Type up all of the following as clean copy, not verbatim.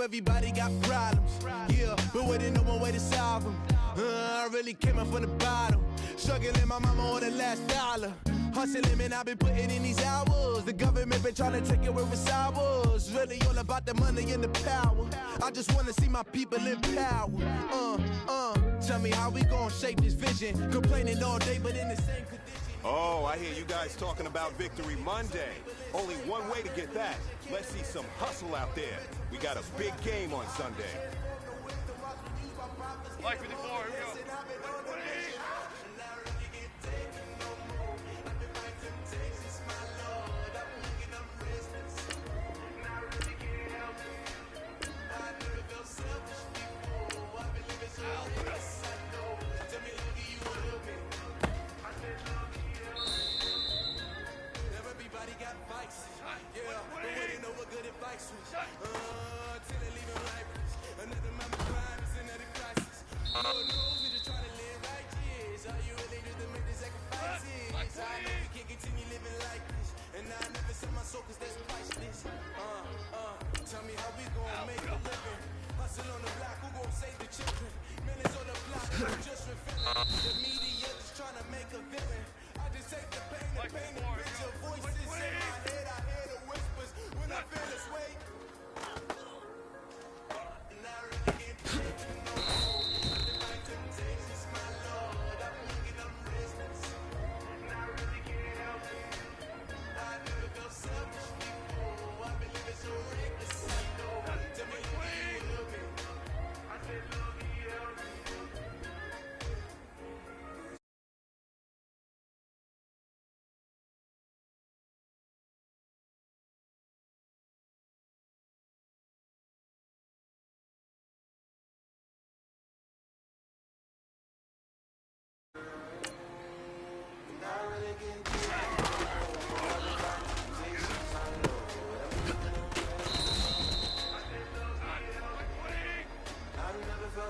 everybody got problems, yeah, but waiting no one way to solve them. I really came up from the bottom, struggling my mama on the last dollar. Hustling, man, I've been putting in these hours. The government been trying to take away what's ours. Really all about the money and the power. I just wanna see my people in power. Tell me how we gonna shape this vision. Complaining all day, but in the same condition. Oh, I hear you guys talking about Victory Monday. Only one way to get that. Let's see some hustle out there. We got a big game on Sunday. Like 54, here we go. Tell me how we gon' make a living. Hustle on the block, who gon' save the children? Man, it's on the block, I'm just revealing. The media just tryna make a villain. I just take the pain and paint a picture. Voices in my head, I hear the whispers when I feel this way. And I really get taken no more. Under my temptations, my Lord. I'm looking, I'm restless. And I really can't help it. I never felt selfish before. I've been living so reckless. Tell me who you love me. I said, love me, help me.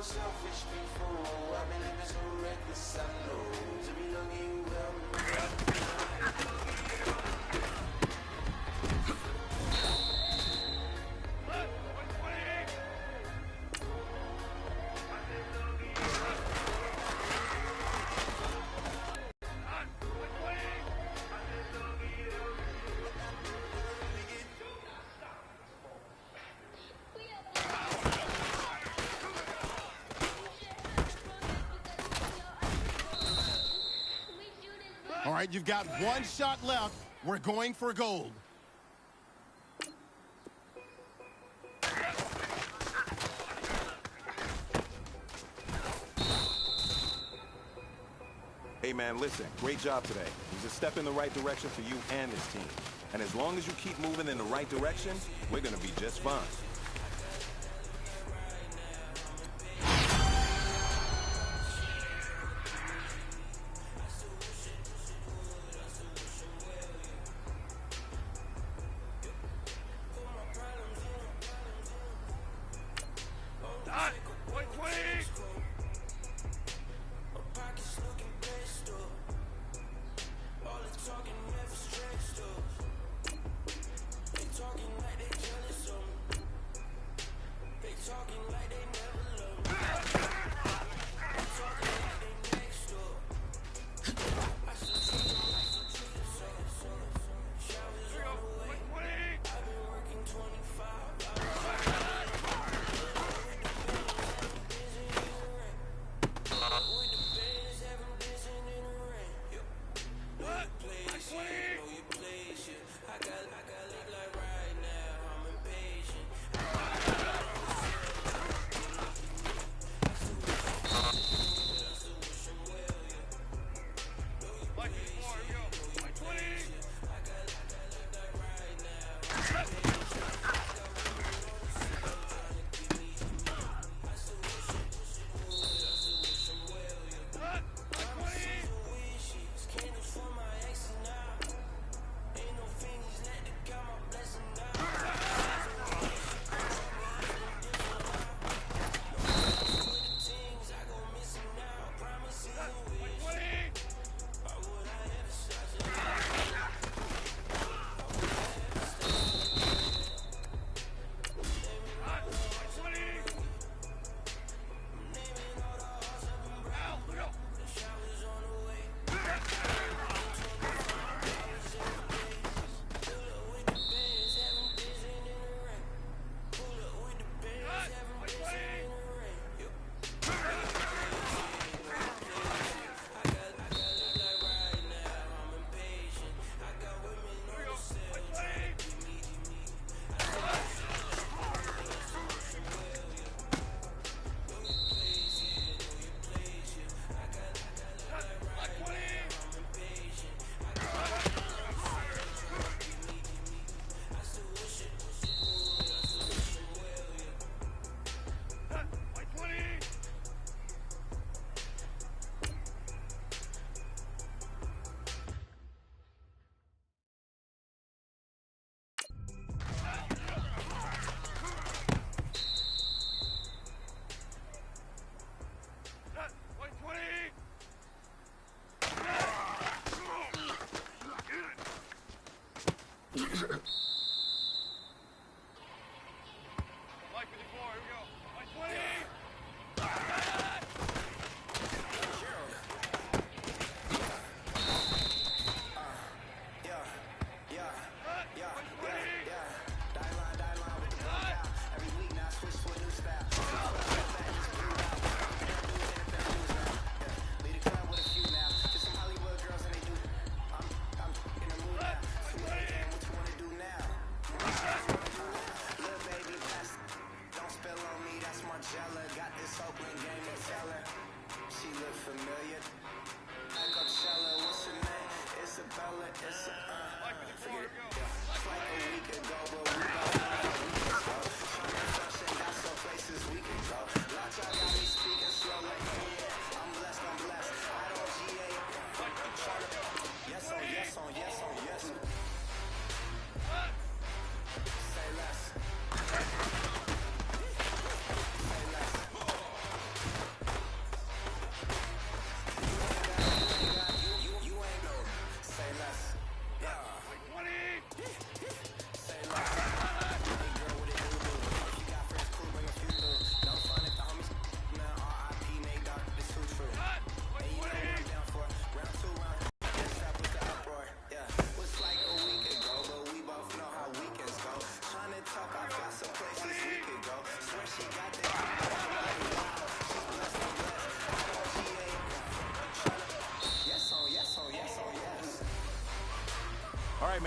Selfish before, I've been living so reckless, I know. To be loving you well. All right, you've got one shot left. We're going for gold. Hey, man, listen. Great job today. It was a step in the right direction for you and this team. And as long as you keep moving in the right direction, we're going to be just fine.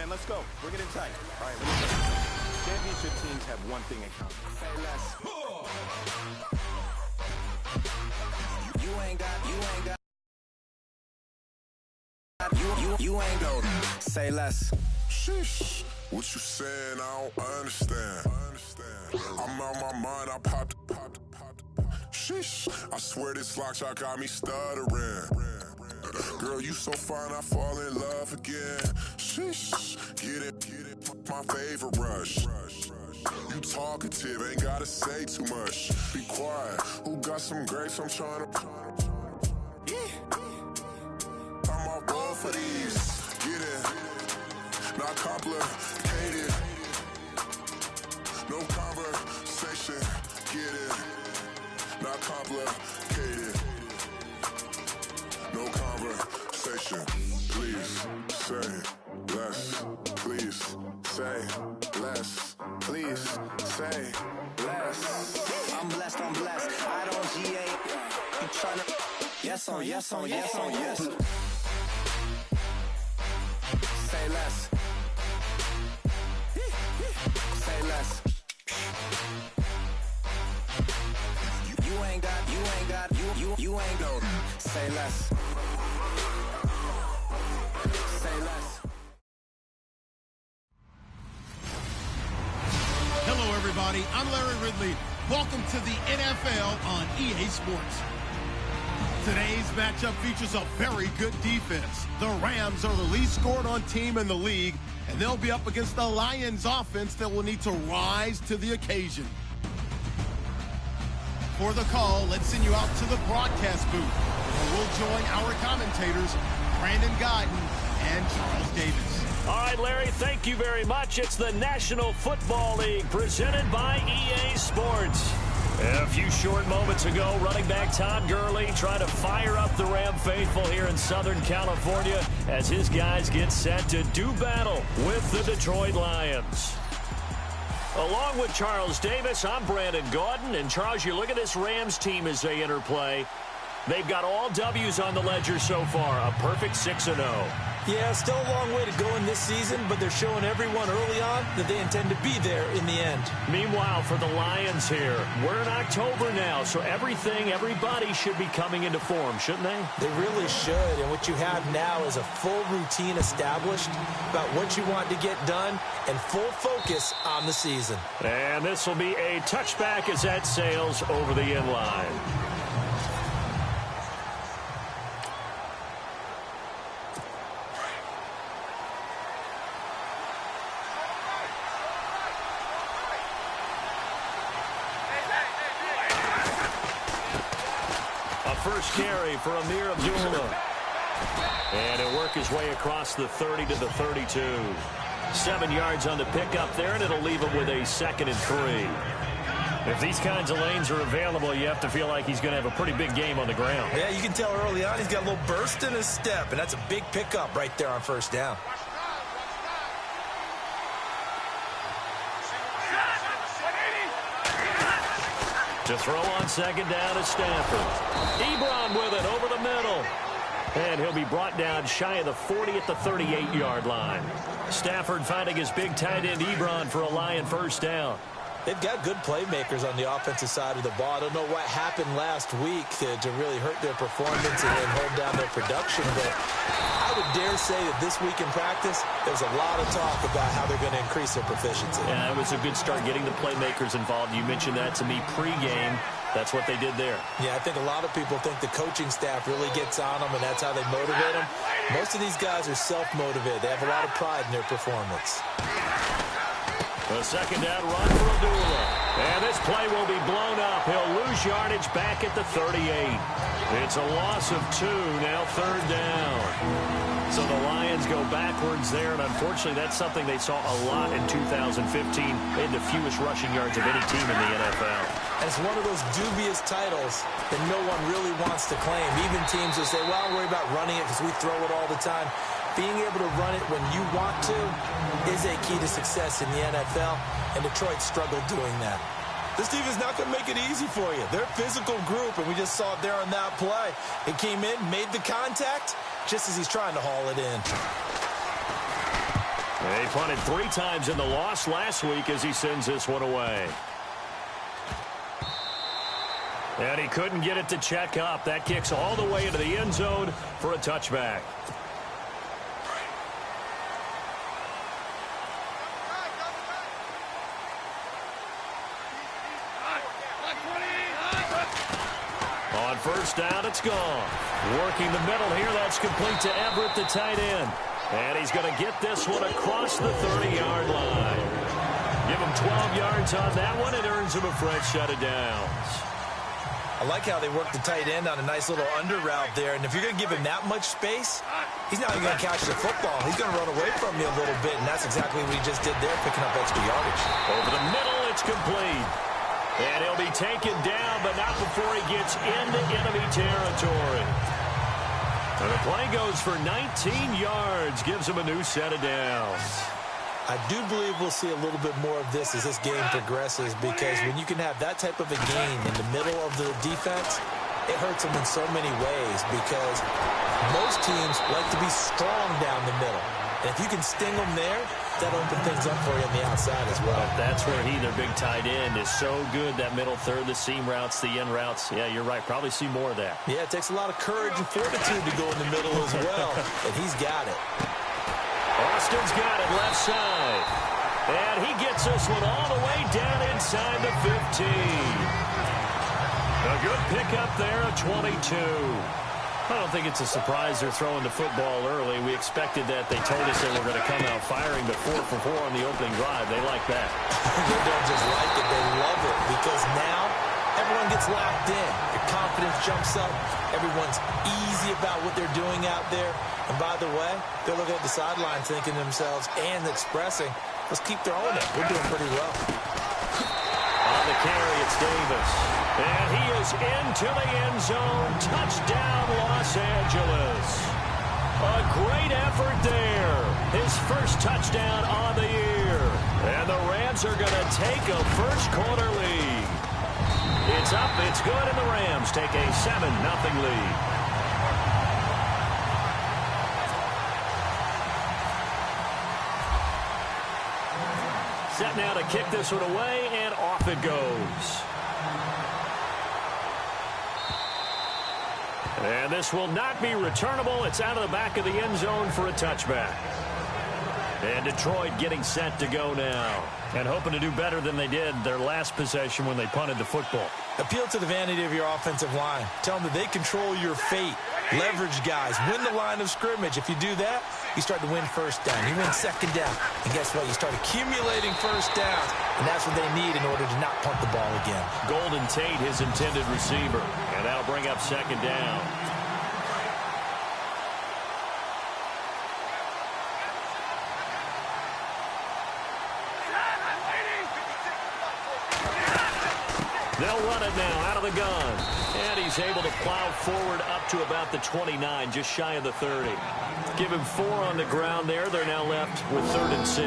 man. Let's go. Bring it in tight. All right, let me go. Championship teams have one thing in common. Say less. You ain't got. You ain't go. Say less. Sheesh. What you saying? I don't understand. I'm out my mind. I popped. Sheesh. I swear this lock shot got me stuttering. Girl, you so fine, I fall in love again. Sheesh. Get it. My favorite rush. You talkative, ain't gotta say too much. Be quiet. Who got some grapes? I'm trying to. I'm all roll for these. Get it. Not complicated. No conversation. Get it. Not complicated. No conversation. Please say less. Please say less. Please say less. I'm blessed. I don't G8. You tryna. Yes on. Say less. Say less. You ain't got. You ain't go. Say less. Say less. Hello, everybody. I'm Larry Ridley. Welcome to the NFL on EA Sports. Today's matchup features a very good defense. The Rams are the least scored on team in the league, and they'll be up against the Lions offense that will need to rise to the occasion. For the call, let's send you out to the broadcast booth, where we'll join our commentators, Brandon Guyton and Charles Davis. All right, Larry, thank you very much. It's the National Football League presented by EA Sports. A few short moments ago, running back Todd Gurley trying to fire up the Ram faithful here in Southern California as his guys get set to do battle with the Detroit Lions. Along with Charles Davis, I'm Brandon Guyton. And Charles, you look at this Rams team as they interplay. They've got all W's on the ledger so far, a perfect 6-0. Yeah, still a long way to go in this season, but they're showing everyone early on that they intend to be there in the end. Meanwhile, for the Lions here, we're in October now, so everybody should be coming into form, shouldn't they? They really should, and what you have now is a full routine established about what you want to get done and full focus on the season. And this will be a touchback as that sails over the end line. First carry for Amir Abdullah. And he'll work his way across the 30 to the 32. 7 yards on the pickup there, and it'll leave him with a 2nd and 3. If these kinds of lanes are available, you have to feel like he's going to have a pretty big game on the ground. Yeah, you can tell early on he's got a little burst in his step, and that's a big pickup right there on first down. To throw on 2nd down is Stafford. Ebron with it over the middle. And he'll be brought down shy of the 40 at the 38-yard line. Stafford finding his big tight end Ebron for a Lion first down. They've got good playmakers on the offensive side of the ball. I don't know what happened last week to really hurt their performance and hold down their production, but I would dare say that this week in practice, there's a lot of talk about how they're going to increase their proficiency. Yeah, it was a good start getting the playmakers involved. You mentioned that to me pregame. That's what they did there. Yeah, I think a lot of people think the coaching staff really gets on them, and that's how they motivate them. Most of these guys are self-motivated. They have a lot of pride in their performance. A 2nd down run for Abdullah. And this play will be blown up. He'll lose yardage back at the 38. It's a loss of 2, now 3rd down. So the Lions go backwards there, and unfortunately that's something they saw a lot in 2015. They had the fewest rushing yards of any team in the NFL. And it's one of those dubious titles that no one really wants to claim. Even teams will say, well, I'll worry about running it because we throw it all the time. Being able to run it when you want to is a key to success in the NFL, and Detroit struggled doing that. This team is not going to make it easy for you. They're a physical group, and we just saw it there on that play. It came in, made the contact, just as he's trying to haul it in. They punted 3 times in the loss last week as he sends this one away. And he couldn't get it to check up. That kicks all the way into the end zone for a touchback. On first down, it's gone. Working the middle here, that's complete to Everett, the tight end. And he's going to get this one across the 30-yard line. Give him 12 yards on that one. It earns him a fresh set of downs. I like how they work the tight end on a nice little under route there. And if you're going to give him that much space, he's not even going to catch the football. He's going to run away from you a little bit, and that's exactly what he just did there, picking up extra yardage. Over the middle, it's complete. And he'll be taken down, but not before he gets into enemy territory. And the play goes for 19 yards, gives him a new set of downs. I do believe we'll see a little bit more of this as this game progresses, because when you can have that type of a gain in the middle of the defense, it hurts them in so many ways, because most teams like to be strong down the middle. And if you can sting them there, that'll open things up for you on the outside as well. But that's where he, their big tight end, is so good, that middle third, the seam routes, the end routes. Yeah, you're right. Probably see more of that. Yeah, it takes a lot of courage and fortitude to go in the middle as well, and he's got it. Austin's got it left side. And he gets this one all the way down inside the 15. A good pickup there, a 22. I don't think it's a surprise they're throwing the football early. We expected that. They told us they were going to come out firing, but 4 for 4 on the opening drive. They like that. They don't just like it. They love it, because now everyone gets locked in. Your confidence jumps up. Everyone's easy about what they're doing out there. And by the way, they're looking at the sideline thinking to themselves and expressing, let's keep throwing it. We're doing pretty well. On the carry, it's Davis. And he is into the end zone. Touchdown, Los Angeles. A great effort there. His first touchdown on the year. And the Rams are going to take a first-quarter lead. It's up, it's good, and the Rams take a 7-0 lead. Set now to kick this one away, and off it goes. And this will not be returnable. It's out of the back of the end zone for a touchback. And Detroit getting set to go now, and hoping to do better than they did their last possession when they punted the football. Appeal to the vanity of your offensive line. Tell them that they control your fate. Leverage guys. Win the line of scrimmage. If you do that, you start to win first down. You win second down. And guess what? You start accumulating first downs. And that's what they need in order to not punt the ball again. Golden Tate, his intended receiver. And that'll bring up second down. They'll run it now out of the gun. And he's able to plow forward up to about the 29, just shy of the 30. Give him 4 on the ground there. They're now left with 3rd and 6.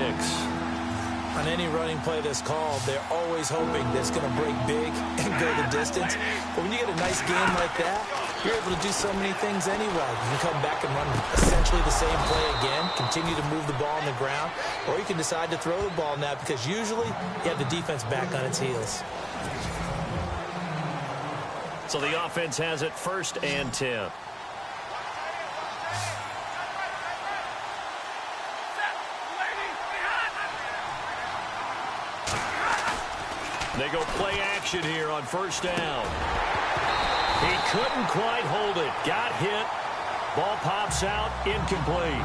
On any running play that's called, they're always hoping that it's going to break big and go the distance. But when you get a nice game like that, you're able to do so many things anyway. You can come back and run essentially the same play again, continue to move the ball on the ground, or you can decide to throw the ball now, because usually you have the defense back on its heels. So the offense has it 1st and 10. They go play action here on 1st down. He couldn't quite hold it. Got hit. Ball pops out. Incomplete.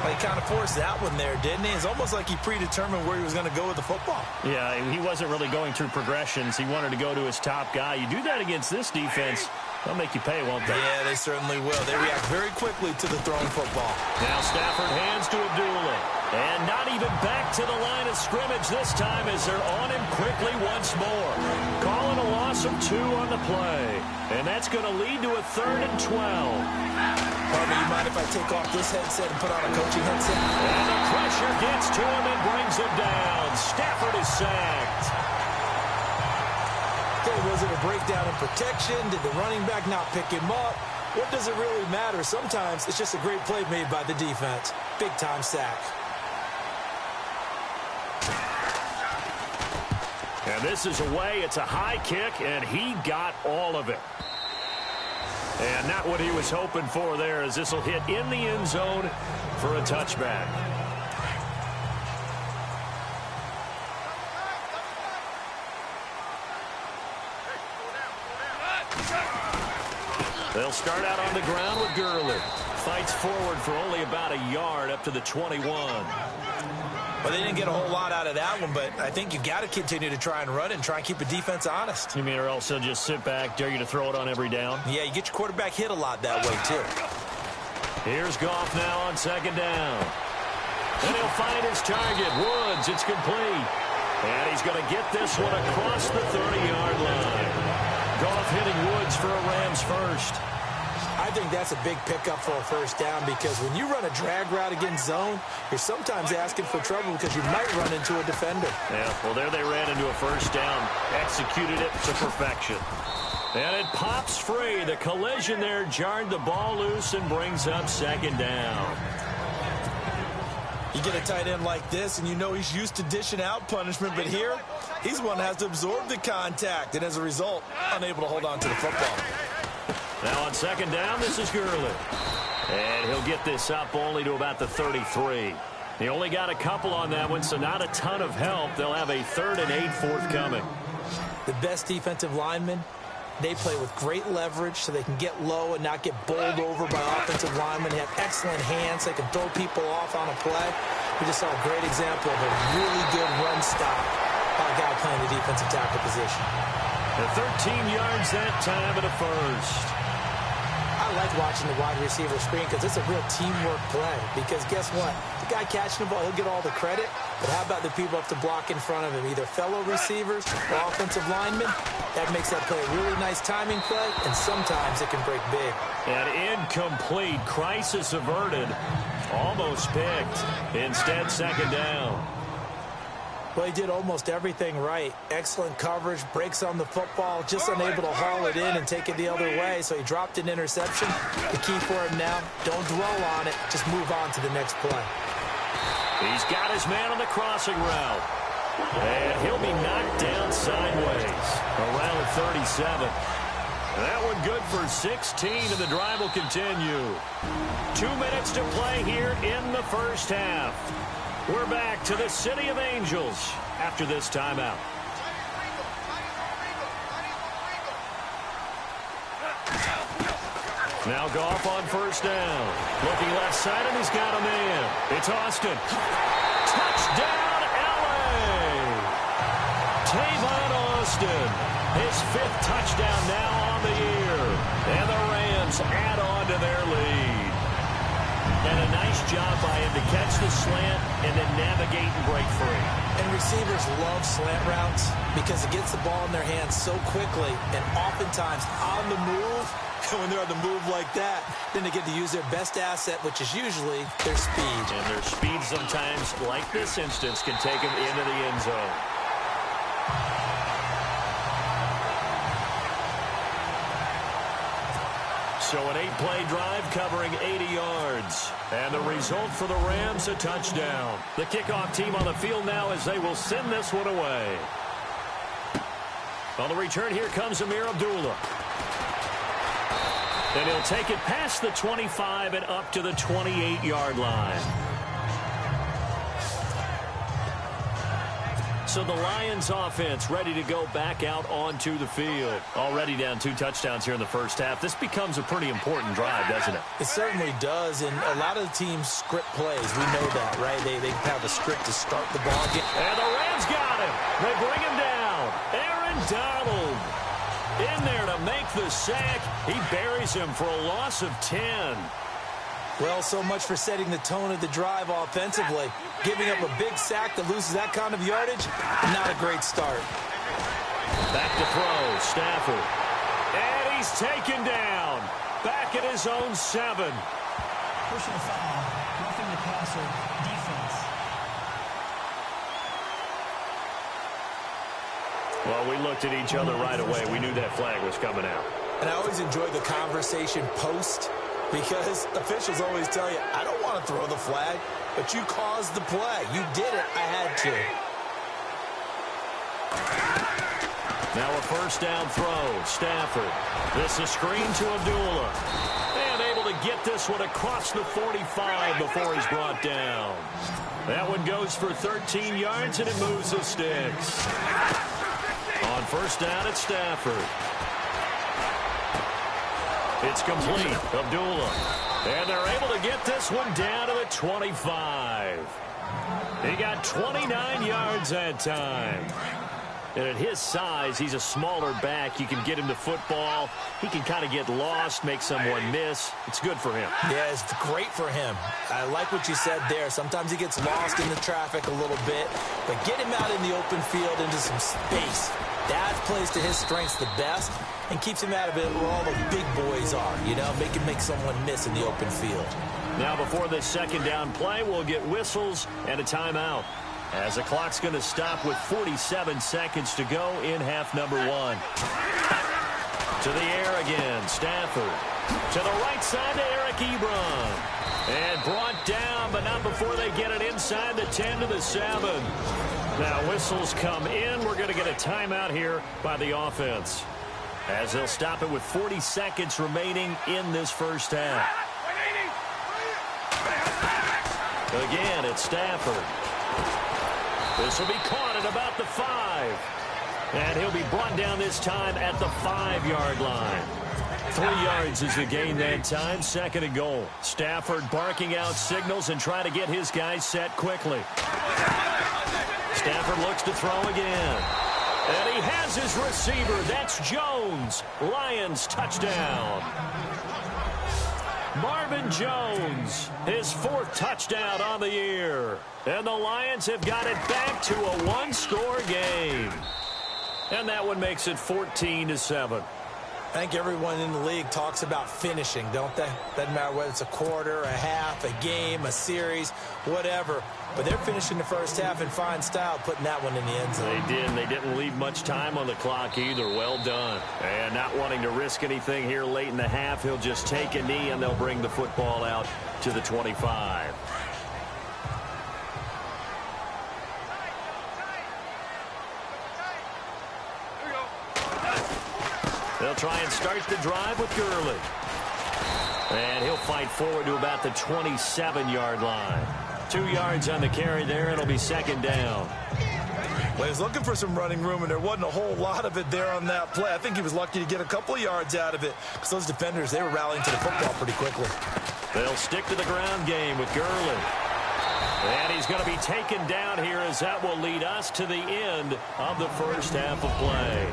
Well, he kind of forced that one there, didn't he? It's almost like he predetermined where he was going to go with the football. Yeah, he wasn't really going through progressions. He wanted to go to his top guy. You do that against this defense, they'll make you pay, won't they? Yeah, they certainly will. They react very quickly to the thrown football. Now Stafford hands to Abdullah. And not even back to the line of scrimmage this time as they're on him quickly once more. Calling a loss of 2 on the play. And that's going to lead to a 3rd and 12. Harvey, you mind if I take off this headset and put on a coaching headset? And the pressure gets to him and brings him down. Stafford is sacked. Okay, was it a breakdown in protection? Did the running back not pick him up? What does it really matter? Sometimes it's just a great play made by the defense. Big-time sack. This is away. It's a high kick, and he got all of it. And not what he was hoping for there, as this will hit in the end zone for a touchback. They'll start out on the ground with Gurley. Fights forward for only about a yard up to the 21. Well, they didn't get a whole lot out of that one, but I think you got to continue to try and run it and try and keep the defense honest. You mean, or else they'll just sit back, dare you to throw it on every down? Yeah, you get your quarterback hit a lot that way, too. Here's Goff now on second down. And he'll find his target. Woods, it's complete. And he's going to get this one across the 30-yard line. Goff hitting Woods for a Rams first. I think that's a big pickup for a first down, because when you run a drag route against zone, you're sometimes asking for trouble because you might run into a defender. Yeah, well, there they ran into a first down. Executed it to perfection. And it pops free. The collision there jarred the ball loose and brings up second down. You get a tight end like this, and you know he's used to dishing out punishment, but here, he's one that has to absorb the contact, and as a result, unable to hold on to the football. Now on second down, this is Gurley. And he'll get this up only to about the 33. He only got a couple on that one, so not a ton of help. They'll have a 3rd and 8 forthcoming. The best defensive linemen, they play with great leverage so they can get low and not get bowled over by offensive linemen. They have excellent hands. They can throw people off on a play. We just saw a great example of a really good run stop by a guy playing the defensive tackle position. And 13 yards that time at a first. I like watching the wide receiver screen because it's a real teamwork play. Because guess what? The guy catching the ball, he'll get all the credit. But how about the people up to block in front of him? Either fellow receivers or offensive linemen. That makes that play a really nice timing play, and sometimes it can break big. An incomplete. Crisis averted. Almost picked. Instead, second down. Well, he did almost everything right. Excellent coverage, breaks on the football, just unable to haul it in and take it the other way, so he dropped an interception. The key for him now, don't dwell on it, just move on to the next play. He's got his man on the crossing route. And he'll be knocked down sideways around the 37. That one good for 16, and the drive will continue. 2 minutes to play here in the first half. We're back to the City of Angels after this timeout. Now Goff on first down. Looking left side, and he's got a man. It's Austin. Touchdown, L.A. Tavon Austin. His 5th touchdown now on the year. And the Rams add on to their lead. And a nice job by him to catch the slant and then navigate and break free. And receivers love slant routes because it gets the ball in their hands so quickly and oftentimes on the move. And when they're on the move like that, then they get to use their best asset, which is usually their speed. And their speed sometimes, like this instance, can take them into the end zone. So an 8-play drive covering 80 yards. And the result for the Rams, a touchdown. The kickoff team on the field now as they will send this one away. On the return, here comes Amir Abdullah. And he'll take it past the 25 and up to the 28-yard line. So the Lions offense ready to go back out onto the field. Already down 2 touchdowns here in the first half. This becomes a pretty important drive, doesn't it? It certainly does, and a lot of the teams script plays. We know that, right? They have a script to start the ball game. And the Rams got him. They bring him down. Aaron Donald in there to make the sack. He buries him for a loss of 10. Well, so much for setting the tone of the drive offensively. Giving up a big sack that loses that kind of yardage, not a great start. Back to throw, Stafford. And he's taken down. Back at his own 7. Personal foul, roughing the passer, defense. Well, we looked at each other right away. We knew that flag was coming out. And I always enjoy the conversation post, because officials always tell you, I don't want to throw the flag, but you caused the play. You did it. I had to. Now a first down throw. Stafford. This is screen to Abdullah. And able to get this one across the 45 before he's brought down. That one goes for 13 yards, and it moves the sticks. On first down, it's Stafford. It's complete. Abdullah. And they're able to get this one down to the 25. He got 29 yards that time. And at his size, he's a smaller back. You can get him to football. He can kind of get lost, make someone miss. It's good for him. Yeah, it's great for him. I like what you said there. Sometimes he gets lost in the traffic a little bit. But get him out in the open field into some space. That plays to his strengths the best and keeps him out of it where all the big boys are. You know, make someone miss in the open field. Now, before this second down play, we'll get whistles and a timeout, as the clock's going to stop with 47 seconds to go in half number 1. To the air again, Stafford. To the right side to Eric Ebron. And brought down, but not before they get it inside the 10 to the 7. Now whistles come in. We're going to get a timeout here by the offense, as they'll stop it with 40 seconds remaining in this first half. Again, it's Stafford. This will be caught at about the 5. And he'll be brought down this time at the 5-yard line. 3 yards is the gain that time. Second and goal. Stafford barking out signals and trying to get his guys set quickly. Stafford looks to throw again. And he has his receiver. That's Jones. Lions touchdown. Marvin Jones, his 4th touchdown on the year. And the Lions have got it back to a 1-score game. And that one makes it 14-7. I think everyone in the league talks about finishing, don't they? Doesn't matter whether it's a quarter, a half, a game, a series, whatever. But they're finishing the first half in fine style, putting that one in the end zone. They did, and they didn't leave much time on the clock either. Well done. And not wanting to risk anything here late in the half, he'll just take a knee, and they'll bring the football out to the 25. They'll try and start the drive with Gurley. And he'll fight forward to about the 27-yard line. 2 yards on the carry there. It'll be second down. Well, he was looking for some running room, and there wasn't a whole lot of it there on that play. I think he was lucky to get a couple of yards out of it, because those defenders, they were rallying to the football pretty quickly. They'll stick to the ground game with Gurley. And he's going to be taken down here, as that will lead us to the end of the first half of play.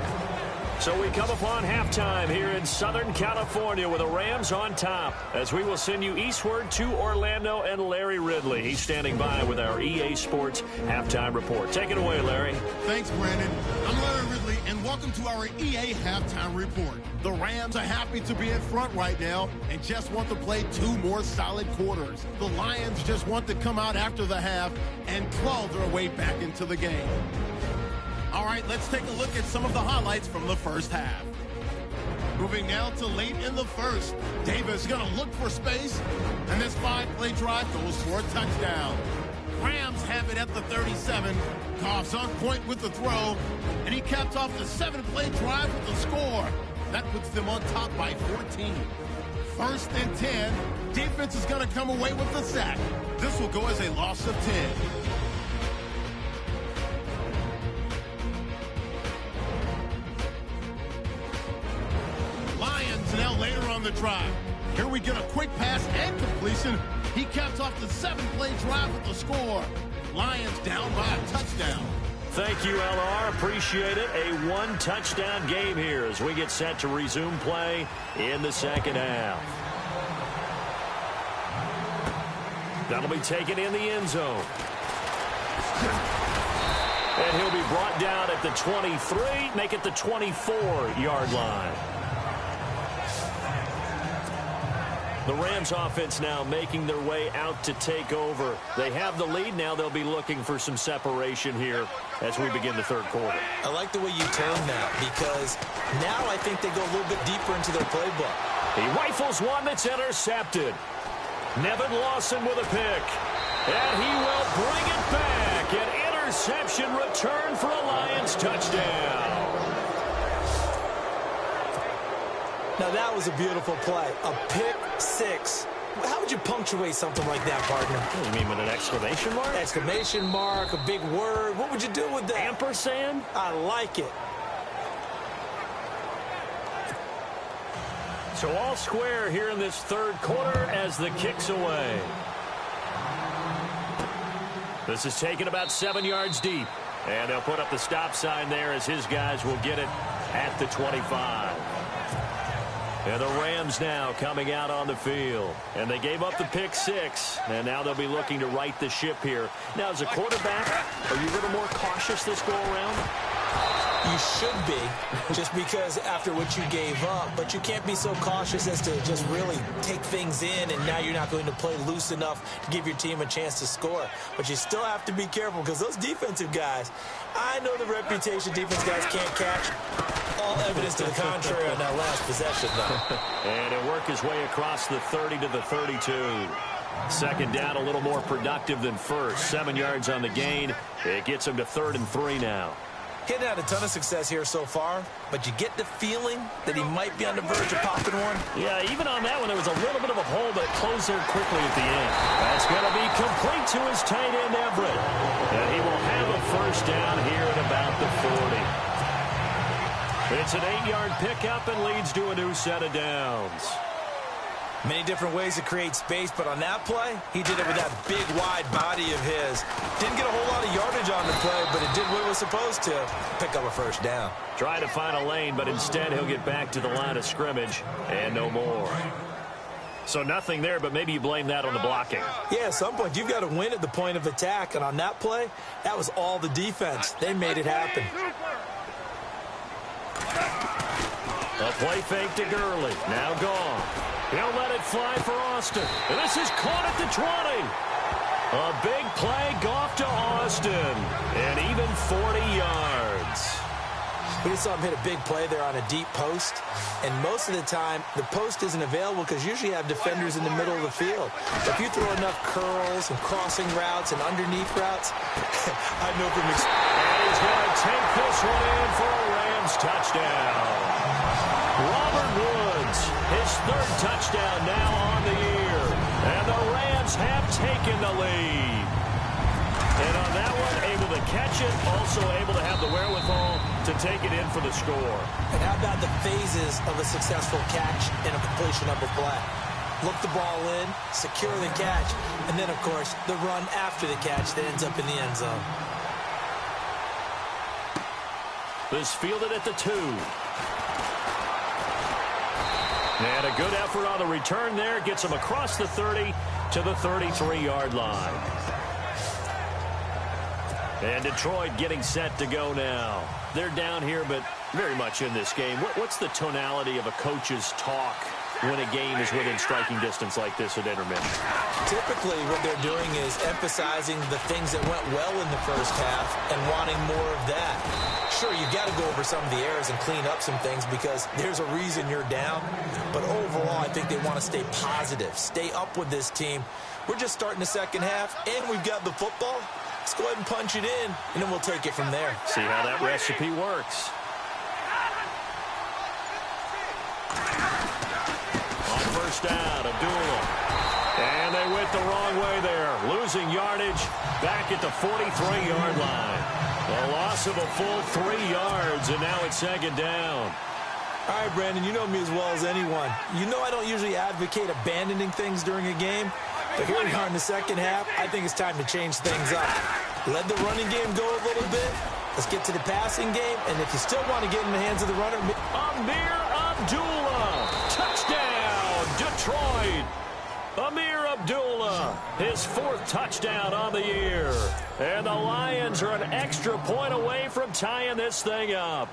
So we come upon halftime here in Southern California with the Rams on top, as we will send you eastward to Orlando and Larry Ridley. He's standing by with our EA Sports halftime report. Take it away, Larry. Thanks, Brandon. I'm Larry Ridley, and welcome to our EA halftime report. The Rams are happy to be in front right now and just want to play 2 more solid quarters. The Lions just want to come out after the half and claw their way back into the game. All right, let's take a look at some of the highlights from the first half. Moving now to late in the first. Davis going to look for space, and this 5-play drive goes for a touchdown. Rams have it at the 37. Goff's on point with the throw, and he caps off the 7-play drive with the score. That puts them on top by 14. First and 10. Defense is going to come away with the sack. This will go as a loss of 10. Now later on the drive. Here we get a quick pass and completion. He caps off the 7-play drive with the score. Lions down by a touchdown. Thank you, LR. Appreciate it. A 1-touchdown game here as we get set to resume play in the second half. That'll be taken in the end zone. And he'll be brought down at the 23, make it the 24-yard line. The Rams offense now making their way out to take over. They have the lead. Now they'll be looking for some separation here as we begin the third quarter. I like the way you term that, because now I think they go a little bit deeper into their playbook. He rifles one that's intercepted. Nevin Lawson with a pick. And he will bring it back. An interception return for a Lions touchdown. Now, that was a beautiful play. A pick six. How would you punctuate something like that, partner? What, you mean with an exclamation mark? Exclamation mark, a big word. What would you do with that? Ampersand? I like it. So all square here in this third quarter as the kick's away. This is taken about 7 yards deep. And they'll put up the stop sign there as his guys will get it at the 25. And the Rams now coming out on the field. And they gave up the pick six. And now they'll be looking to right the ship here. Now, as a quarterback, are you a little more cautious this go around? You should be, just because after what you gave up. But you can't be so cautious as to just really take things in, and now you're not going to play loose enough to give your team a chance to score. But you still have to be careful, because those defensive guys, I know the reputation defense guys can't catch. All evidence to the contrary on that last possession, though. And he'll work his way across the 30 to the 32. Second down, a little more productive than first. 7 yards on the gain. It gets him to 3rd and 3 now. He's had a ton of success here so far, but you get the feeling that he might be on the verge of popping one. Yeah, even on that one, there was a little bit of a hole that closed there quickly at the end. That's going to be complete to his tight end, Everett. And he will have a first down here at about the 40. It's an 8-yard pickup and leads to a new set of downs. Many different ways to create space, but on that play, he did it with that big, wide body of his. Didn't get a whole lot of yardage on the play, but it did what it was supposed to. Pick up a first down. Trying to find a lane, but instead he'll get back to the line of scrimmage and no more. So nothing there, but maybe you blame that on the blocking. Yeah, at some point, you've got to win at the point of attack, and on that play, that was all the defense. They made it happen. A play fake to Gurley. Now gone. He'll let it fly for Austin. And this is caught at the 20. A big play, Goff to Austin. And even 40 yards. We just saw him hit a big play there on a deep post. And most of the time, the post isn't available because usually you have defenders in the middle of the field. If you throw enough curls and crossing routes and underneath routes, I know from experience. And he's going to take this one in for a Rams touchdown. Robert Woods, his 3rd touchdown now on the year. And the Rams have taken the lead. And on that one, able to catch it, also able to have the wherewithal to take it in for the score. And how about the phases of a successful catch and a completion of a play? Look the ball in, secure the catch, and then, of course, the run after the catch that ends up in the end zone. This fielded at the 2. And a good effort on the return there. Gets him across the 30 to the 33-yard line. And Detroit getting set to go now. They're down here, but very much in this game. What's the tonality of a coach's talk when a game is within striking distance like this at intermission? Typically, what they're doing is emphasizing the things that went well in the first half and wanting more of that. Sure, you've got to go over some of the errors and clean up some things because there's a reason you're down. But overall, I think they want to stay positive, stay up with this team. We're just starting the second half, and we've got the football. Let's go ahead and punch it in, and then we'll take it from there. See how that recipe works. On first down, Abdullah. And they went the wrong way there. Losing yardage back at the 43-yard line. A loss of a full 3 yards, and now it's second down. All right, Brandon, you know me as well as anyone. You know I don't usually advocate abandoning things during a game, but here we are in the second half. I think it's time to change things up. Let the running game go a little bit. Let's get to the passing game, and if you still want to get in the hands of the runner... Amir Abdullah, touchdown, Detroit. Amir Abdullah, his 4th touchdown on the year. And the Lions are an extra point away from tying this thing up.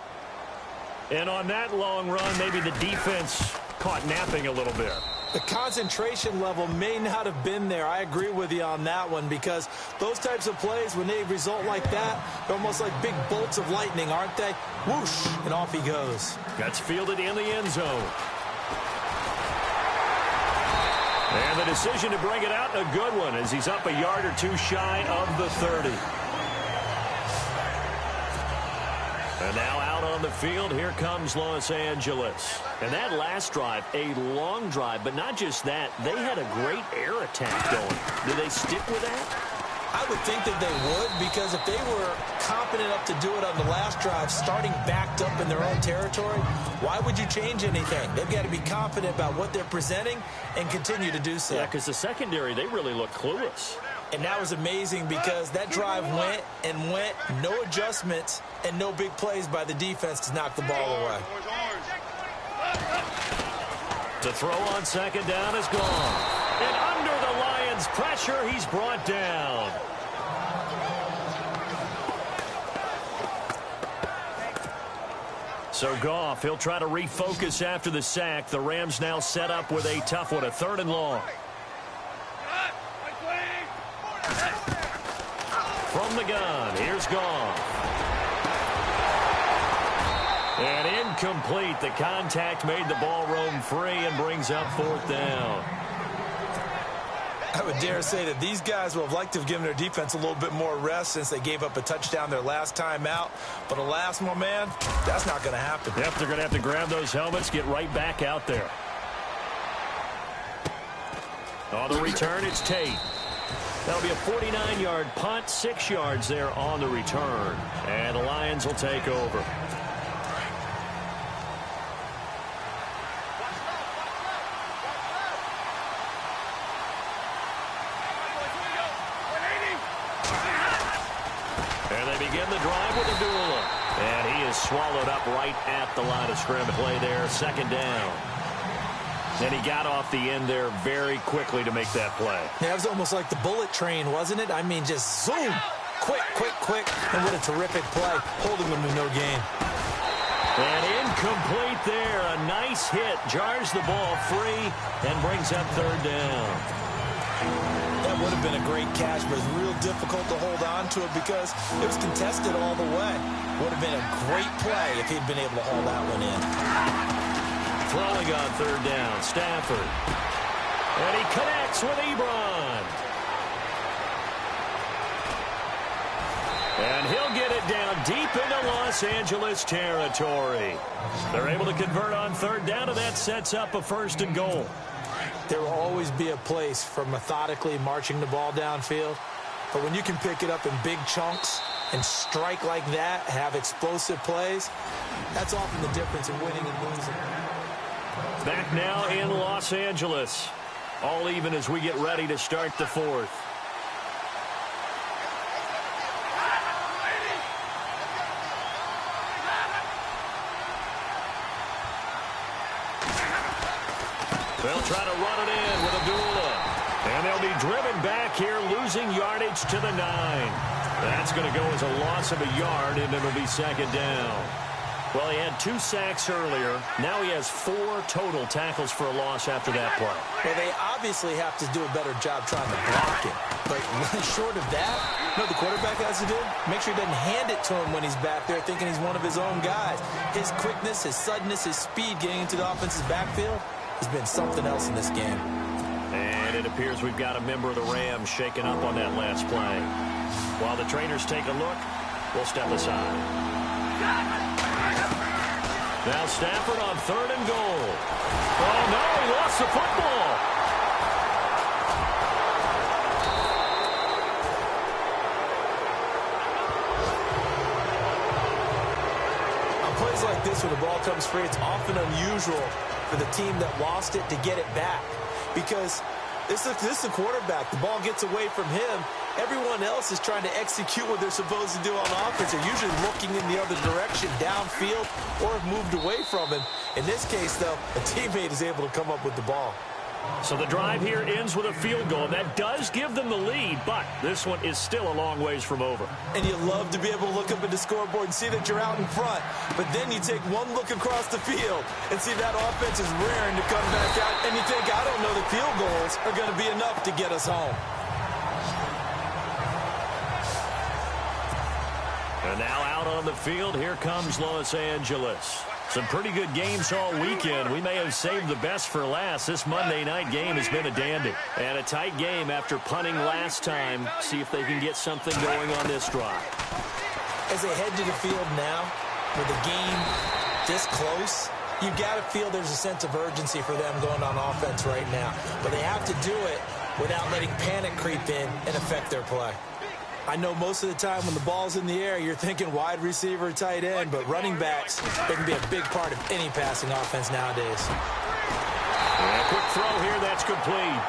And on that long run, maybe the defense caught napping a little bit. The concentration level may not have been there. I agree with you on that one because those types of plays, when they result like that, they're almost like big bolts of lightning, aren't they? Whoosh, and off he goes. That's fielded in the end zone. And the decision to bring it out, a good one, as he's up a yard or two shy of the 30. And now out on the field, here comes Los Angeles. And that last drive, a long drive, but not just that, they had a great air attack going. Do they stick with that? I would think that they would, because if they were confident enough to do it on the last drive, starting backed up in their own territory, why would you change anything? They've got to be confident about what they're presenting and continue to do so. Yeah, because the secondary, they really look clueless. And that was amazing because that drive went and went, no adjustments and no big plays by the defense to knock the ball away. To throw on second down is gone. And under the Lions' pressure, he's brought down. So Goff, he'll try to refocus after the sack. The Rams now set up with a tough one, a 3rd and long. From the gun, here's Goff. And incomplete. The contact made the ball roam free and brings up 4th down. I would dare say that these guys would have liked to have given their defense a little bit more rest since they gave up a touchdown their last time out. But alas, my man, that's not going to happen. Yep, they're going to have to grab those helmets, get right back out there. On the return, it's Tate. That'll be a 49-yard punt, 6 yards there on the return. And the Lions will take over. And they begin the drive with Abdullah. And he is swallowed up right at the line of scrimmage. Play there, 2nd down. And he got off the end there very quickly to make that play. Yeah, it was almost like the bullet train, wasn't it? I mean, just zoom. Quick, quick, quick. And what a terrific play, holding them to no gain. And incomplete there. A nice hit. Jars the ball free and brings up 3rd down. That would have been a great catch, but it's real difficult to hold on to it because it was contested all the way. Would have been a great play if he'd been able to haul that one in. Throwing on 3rd down, Stafford. And he connects with Ebron. And he'll get it down deep into Los Angeles territory. They're able to convert on 3rd down, and that sets up a 1st and goal. There will always be a place for methodically marching the ball downfield. But when you can pick it up in big chunks and strike like that, have explosive plays, that's often the difference in winning and losing. Back now in Los Angeles. All even as we get ready to start the 4th. They'll try to run it in with Abdullah. And they'll be driven back here, losing yardage to the 9. That's going to go as a loss of a yard, and it'll be 2nd down. Well, he had 2 sacks earlier. Now he has 4 total tackles for a loss after that play. Well, they obviously have to do a better job trying to block it. But short of that, you know what the quarterback has to do? Make sure he doesn't hand it to him when he's back there thinking he's one of his own guys. His quickness, his suddenness, his speed getting into the offense's backfield has been something else in this game. And it appears we've got a member of the Rams shaking up on that last play. While the trainers take a look, we'll step aside. Now Stafford on 3rd and goal. Oh, no, he lost the football. On plays like this where the ball comes free, it's often unusual for the team that lost it to get it back. Because this is a quarterback. The ball gets away from him. Everyone else is trying to execute what they're supposed to do on offense. They're usually looking in the other direction, downfield, or have moved away from him. In this case, though, a teammate is able to come up with the ball. So the drive here ends with a field goal. That does give them the lead, but this one is still a long ways from over. And you love to be able to look up at the scoreboard and see that you're out in front. But then you take one look across the field and see that offense is rearing to come back out. And you think, I don't know, the field goals are going to be enough to get us home. And now out on the field, here comes Los Angeles. Some pretty good games all weekend. We may have saved the best for last. This Monday night game has been a dandy. And a tight game after punting last time. See if they can get something going on this drive. As they head to the field now, with a game this close, you got to feel there's a sense of urgency for them going on offense right now. But they have to do it without letting panic creep in and affect their play. I know most of the time when the ball's in the air, you're thinking wide receiver, tight end, but running backs, they can be a big part of any passing offense nowadays. And a quick throw here, that's complete.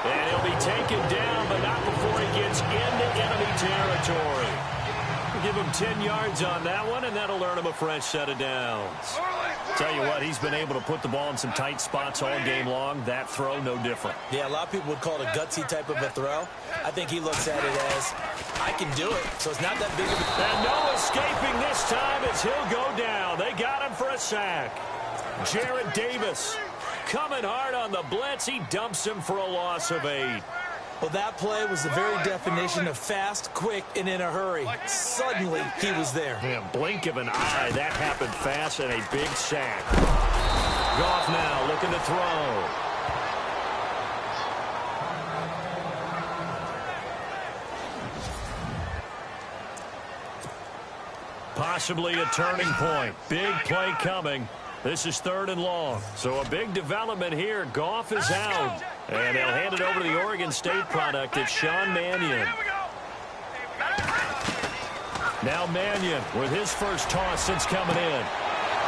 And he'll be taken down, but not before he gets into enemy territory. We'll give him 10 yards on that one, and that'll earn him a fresh set of downs. Tell you what, he's been able to put the ball in some tight spots all game long. That throw, no different. Yeah, a lot of people would call it a gutsy type of a throw. I think he looks at it as, I can do it, so it's not that big of a... And no escaping this time as he'll go down. They got him for a sack. Jarrett Davis coming hard on the blitz. He dumps him for a loss of 8. Well, that play was the very definition of fast, quick, and in a hurry. Suddenly, he was there. Yeah, blink of an eye. That happened fast and a big sack. Goff now looking to throw. Possibly a turning point. Big play coming. This is 3rd and long. So a big development here. Goff is out. And they'll hand it over to the Oregon State product. It's Sean Mannion. Now Mannion with his first toss since coming in.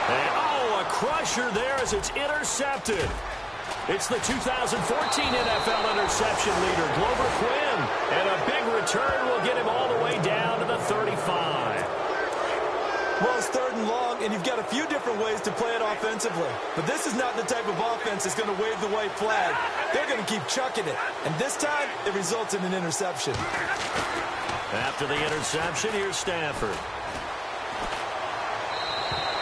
And, oh, a crusher there as it's intercepted. It's the 2014 NFL interception leader, Glover Quinn. And a big return will get him all the way down to the 35. Well, it's 3rd and long, and you've got a few different ways to play it offensively. But this is not the type of offense that's going to wave the white flag. They're going to keep chucking it. And this time, it results in an interception. After the interception, here's Stafford.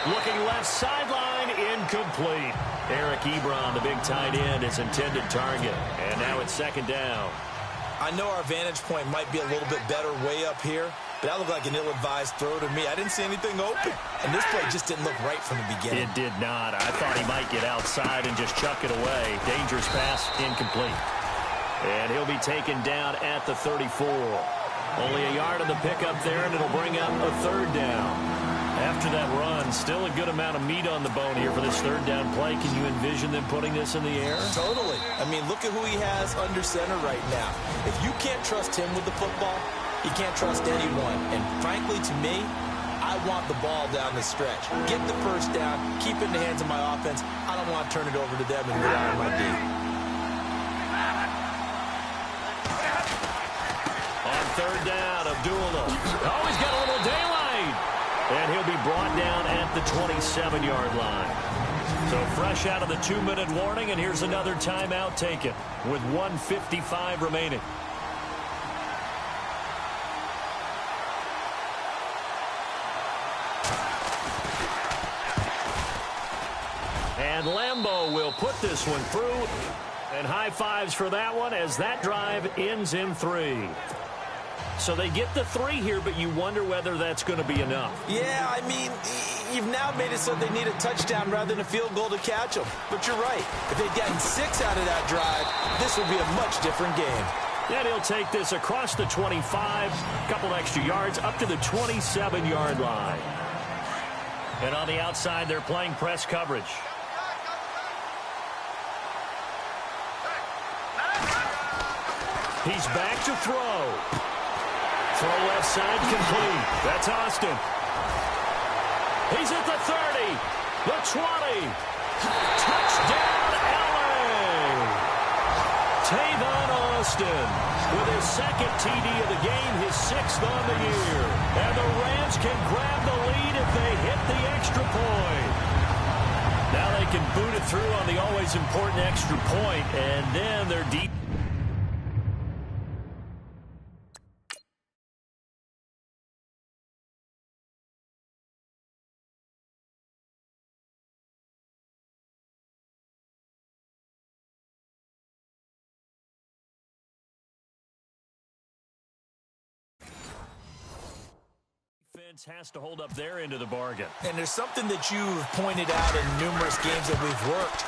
Looking left sideline, incomplete. Eric Ebron, the big tight end, his intended target. And now it's 2nd down. I know our vantage point might be a little bit better way up here, but that looked like an ill-advised throw to me. I didn't see anything open, and this play just didn't look right from the beginning. It did not. I thought he might get outside and just chuck it away. Dangerous pass, incomplete. And he'll be taken down at the 34. Only a yard on the pickup there, and it'll bring up a 3rd down. After that run, still a good amount of meat on the bone here for this 3rd down play. Can you envision them putting this in the air? Totally. I mean, look at who he has under center right now. If you can't trust him with the football, you can't trust anyone. And frankly, to me, I want the ball down the stretch. Get the first down, keep it in the hands of my offense. I don't want to turn it over to them and rely on my D. On 3rd down, Abdullah. Oh, he's got a little daylight. And he'll be brought down at the 27-yard line. So fresh out of the 2-minute warning, and here's another timeout taken with 1:55 remaining. And Lambeau will put this one through. And high fives for that one as that drive ends in 3. So they get the 3 here, but you wonder whether that's going to be enough. Yeah, I mean, you've now made it so they need a touchdown rather than a field goal to catch them. But you're right. If they'd gotten 6 out of that drive, this would be a much different game. And he'll take this across the 25, a couple extra yards, up to the 27-yard line. And on the outside, they're playing press coverage. He's back to throw. Throw left side complete. That's Austin. He's at the 30, the 20. Touchdown, LA! Tavon Austin with his 2nd TD of the game, his 6th on the year. And the Rams can grab the lead if they hit the extra point. Now they can boot it through on the always important extra point, and then they're deep. Has to hold up their end of the bargain. And there's something that you've pointed out in numerous games that we've worked.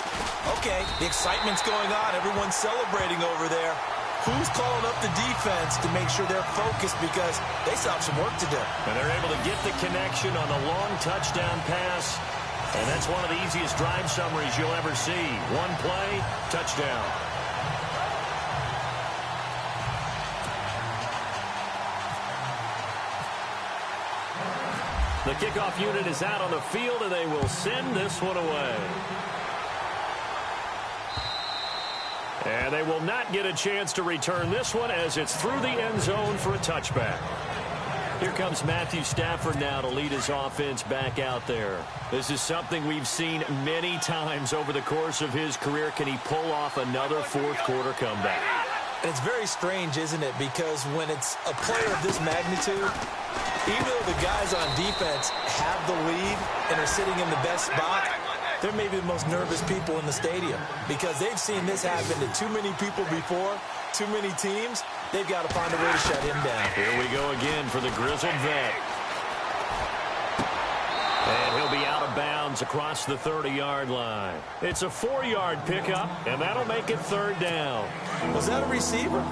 Okay, the excitement's going on. Everyone's celebrating over there. Who's calling up the defense to make sure they're focused because they still have some work to do? And they're able to get the connection on the long touchdown pass. And that's one of the easiest drive summaries you'll ever see. One play, touchdown. The kickoff unit is out on the field, and they will send this one away. And they will not get a chance to return this one as it's through the end zone for a touchback. Here comes Matthew Stafford now to lead his offense back out there. This is something we've seen many times over the course of his career. Can he pull off another fourth-quarter comeback? And it's very strange, isn't it? Because when it's a player of this magnitude, even though the guys on defense have the lead and are sitting in the best spot, they're maybe the most nervous people in the stadium because they've seen this happen to too many people before, too many teams. They've got to find a way to shut him down. Here we go again for the grizzled vet. And he'll be out of bounds across the 30-yard line. It's a 4-yard pickup, and that'll make it third down. Was that a receiver?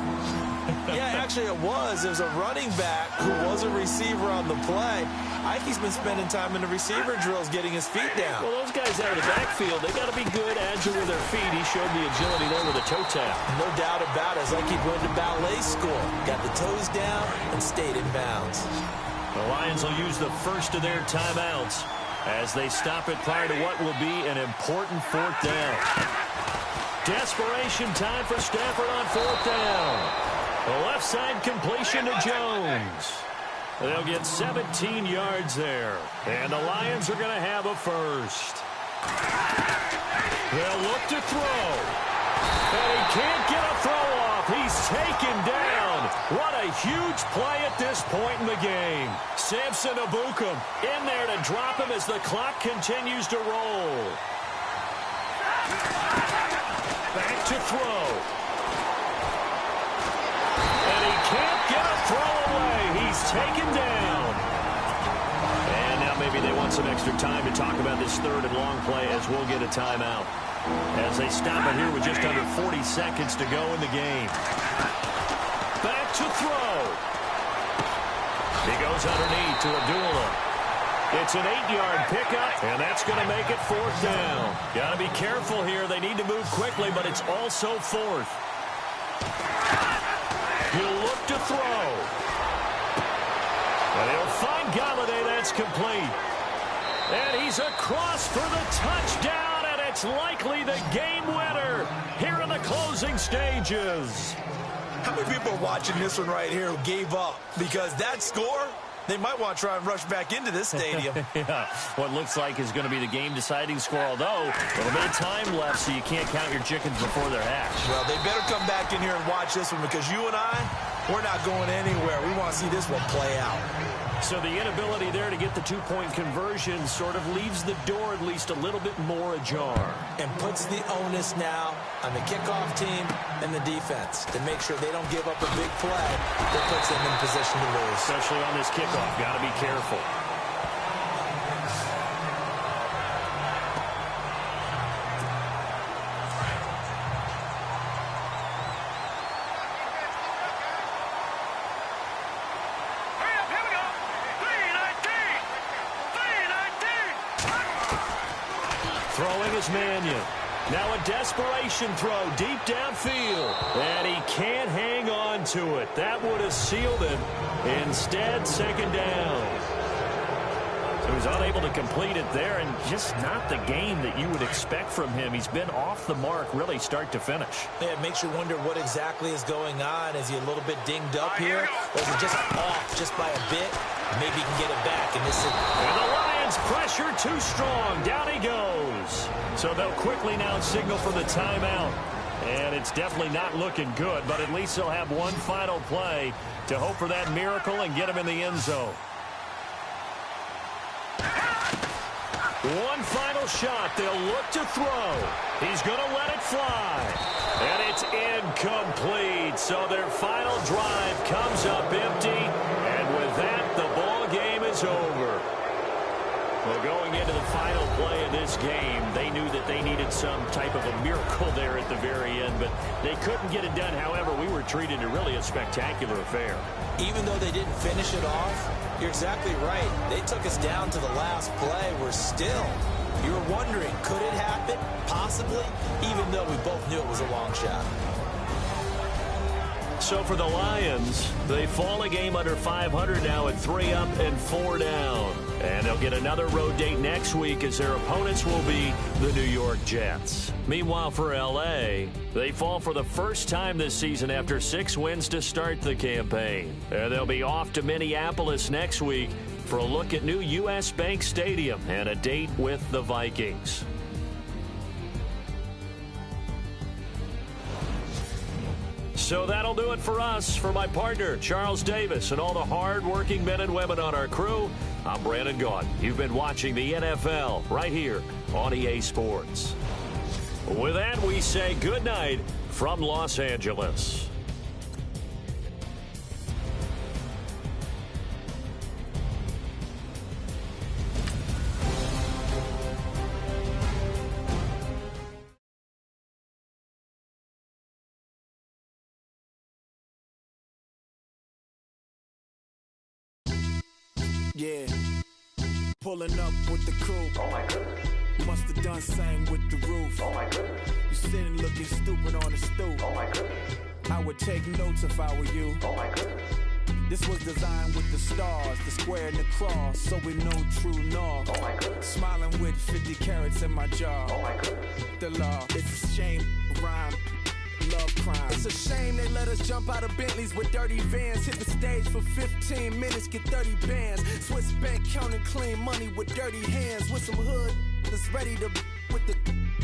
Yeah, actually it was. It was a running back who was a receiver on the play. Ike's been spending time in the receiver drills getting his feet down. Well, those guys out of the backfield, they got to be good, agile with their feet. He showed the agility there with a toe tap. No doubt about it. It's like he went to ballet school. Got the toes down and stayed in bounds. The Lions will use the first of their timeouts as they stop it prior to what will be an important fourth down. Desperation time for Stafford on fourth down. The left side completion to Jones. They'll get 17 yards there. And the Lions are going to have a first. They'll look to throw. And he can't get a throw off. He's taken down. What a huge play at this point in the game. Samson Ebukam in there to drop him as the clock continues to roll. Back to throw. And he can't get a throw away. He's taken down. And now maybe they want some extra time to talk about this third and long play as we'll get a timeout. As they stop it here with just under 40 seconds to go in the game. Back to throw. He goes underneath to Abdullah. It's an 8-yard pickup, and that's going to make it fourth down. Got to be careful here. They need to move quickly, but it's also fourth. He'll look to throw. And he'll find Galladay. That's complete. And he's across for the touchdown, and it's likely the game winner here in the closing stages. How many people are watching this one right here who gave up? Because that score, they might want to try and rush back into this stadium. Yeah, what looks like is going to be the game-deciding score, although a little bit of time left, so you can't count your chickens before they're hatched. Well, they better come back in here and watch this one because you and I, we're not going anywhere. We want to see this one play out. So the inability there to get the two-point conversion sort of leaves the door at least a little bit more ajar. And puts the onus now on the kickoff team and the defense to make sure they don't give up a big play that puts them in position to lose. Especially on this kickoff. Got to be careful. Throwing is Mannion. Now a desperation throw deep downfield. And he can't hang on to it. That would have sealed him. Instead, second down. So he's unable to complete it there, and just not the game that you would expect from him. He's been off the mark really start to finish. Yeah, it makes you wonder what exactly is going on. Is he a little bit dinged up here? Or is it just off just by a bit? Maybe he can get it back. And the Lions pressure too strong. Down he goes. So they'll quickly now signal for the timeout. And it's definitely not looking good, but at least they'll have one final play to hope for that miracle and get him in the end zone. One final shot. They'll look to throw. He's going to let it fly. And it's incomplete. So their final drive comes up empty. And with that, the ball game is over. Well, going into the final play of this game, they knew that they needed some type of a miracle there at the very end, but they couldn't get it done. However, we were treated to really a spectacular affair. Even though they didn't finish it off, you're exactly right. They took us down to the last play. You were wondering, could it happen? Possibly, even though we both knew it was a long shot. So for the Lions, they fall a game under 500 now at 3 up and 4 down. And they'll get another road date next week as their opponents will be the New York Jets. Meanwhile, for L.A., they fall for the first time this season after 6 wins to start the campaign. And they'll be off to Minneapolis next week for a look at new U.S. Bank Stadium and a date with the Vikings. So that'll do it for us. For my partner, Charles Davis, and all the hard-working men and women on our crew, I'm Brandon Gaudin. You've been watching the NFL right here on EA Sports. With that, we say good night from Los Angeles. Yeah, pulling up with the crew. Oh my goodness. Must have done same with the roof. Oh my goodness. You sitting looking stupid on the stoop. Oh my goodness. I would take notes if I were you. Oh my goodness. This was designed with the stars, the square and the cross, so we know true north. Oh my goodness. Smiling with 50 carats in my jaw. Oh my goodness. The law, it's a shame, rhyme. Love crime. It's a shame they let us jump out of Bentleys with dirty vans. Hit the stage for 15 minutes, get 30 bands. Swiss bank counting clean money with dirty hands. With some hood that's ready to with the.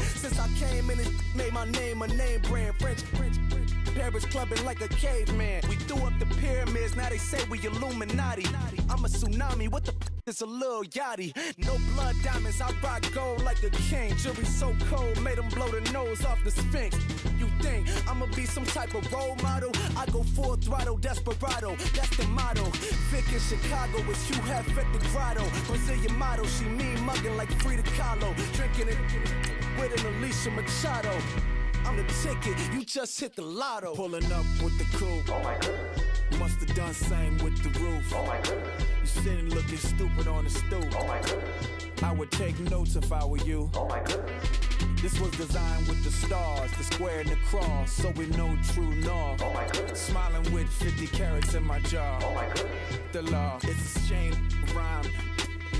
Since I came in, it made my name a name brand. French. Paris clubbing like a caveman. We threw up the pyramids, now they say we Illuminati. I'm a tsunami, what the is a little yachty. No blood diamonds, I rock gold like a king. Jury so cold, made them blow the nose off the Sphinx. You think I'ma be some type of role model? I go full throttle, desperado, that's the motto. Vic in Chicago is Hugh Hef at the grotto. Brazilian model, she mean mugging like Frida Kahlo. Drinking it with an Alicia Machado. I'm the ticket, you just hit the lotto. Pulling up with the crew. Oh my goodness. Must have done same with the roof. Oh my goodness. You sitting looking stupid on the stoop. Oh my goodness. I would take notes if I were you. Oh my goodness. This was designed with the stars, the square and the cross, so we know true north. Oh my goodness. Smiling with 50 carats in my jaw. Oh my goodness. The law, it's a shame, rhyme.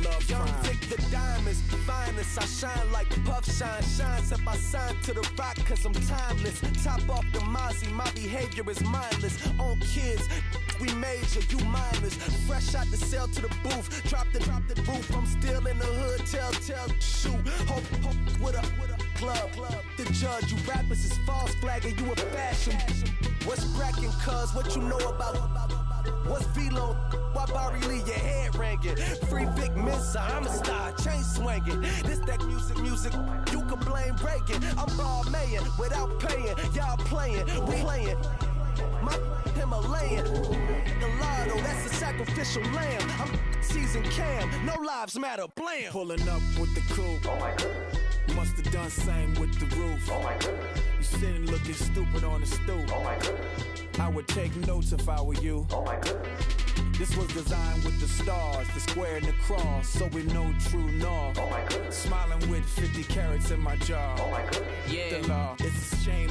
Love young Vic the diamonds, finest. I shine like puff shine. Shines if I sign to the rock, cause I'm timeless. Top off the Mozzie, my behavior is mindless. On kids, we major, you mindless. Fresh out the cell to the booth. Drop the roof, I'm still in the hood. Tell, shoot. Hope with a club. The judge, you rappers is false flagging, you a fashion. What's cracking, cuz? What you know about? What's Velo? Why Barry Lee, your head ringing? Free Vic Mensa, I'm a star, chain swinging. This that music, you can blame Reagan. I'm ball mayin' without paying. Y'all playing, we playing. My Himalayan, the lotto, that's a sacrificial lamb. I'm season cam, no lives matter, blam. Pulling up with the crew. Oh my goodness. Must have done same with the roof. Oh my goodness. You sitting looking stupid on the stoop. Oh my goodness. I would take notes if I were you. Oh my goodness. This was designed with the stars, the square and the cross, so we know true north. Oh my goodness. Smiling with 50 carats in my jaw. Oh my goodness. Yeah. The law, it's a shame.